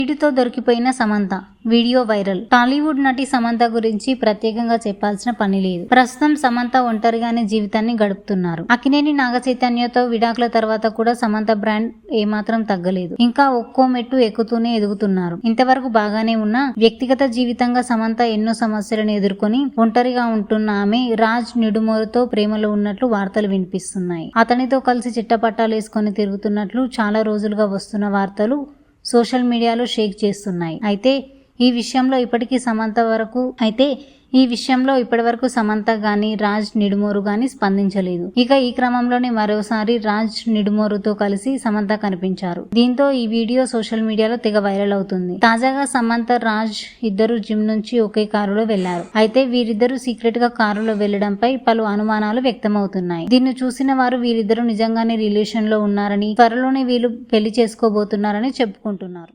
వీటితో దొరికిపోయిన Samantha video viral. Tollywood నటి సమంత గురించి ప్రత్యేకంగా చెప్పాల్సిన పని లేదు. ప్రస్తుతం సమంత ఒంటరిగానే జీవితాన్ని గడుపుతున్నారు. అక్కినేని నాగచైతన్యతో విడాకుల తర్వాత కూడా సమంత బ్రాండ్ ఏమాత్రం తగ్గలేదు. ఇంకా ఒక్కో మెట్టు ఎక్కుతూనే ఎదుగుతున్నారు. ఇంతవరకు బాగానే ఉన్నా వ్యక్తిగత జీవితంగా సమంత ఎన్నో సమస్యలను ఎదుర్కొని ఒంటరిగా ఉంటున్న ఆమె రాజ్ నిడుమోరుతో ప్రేమలో ఉన్నట్లు వార్తలు వినిపిస్తున్నాయి. అతనితో కలిసి చిట్టపట్టాలు వేసుకొని తిరుగుతున్నట్లు చాలా రోజులుగా వస్తున్న వార్తలు సోషల్ మీడియాలో షేక్ చేస్తున్నాయి. అయితే ఈ విషయంలో ఇప్పటివరకు సమంత గాని రాజ్ నిడుమోరు గాని స్పందించలేదు. ఇక ఈ క్రమంలోనే మరోసారి రాజ్ నిడుమోరుతో కలిసి సమంత కనిపించారు. దీంతో ఈ వీడియో సోషల్ మీడియాలో తెగ వైరల్ అవుతుంది. తాజాగా సమంత రాజ్ ఇద్దరు జిమ్ నుంచి ఒకే కారులో వెళ్లారు. అయితే వీరిద్దరూ సీక్రెట్ గా కారులో వెళ్లడంపై పలు అనుమానాలు వ్యక్తమవుతున్నాయి. దీన్ని చూసిన వారు వీరిద్దరూ నిజంగానే రిలేషన్ లో ఉన్నారని, త్వరలోనే వీళ్ళు పెళ్లి చేసుకోబోతున్నారని చెప్పుకుంటున్నారు.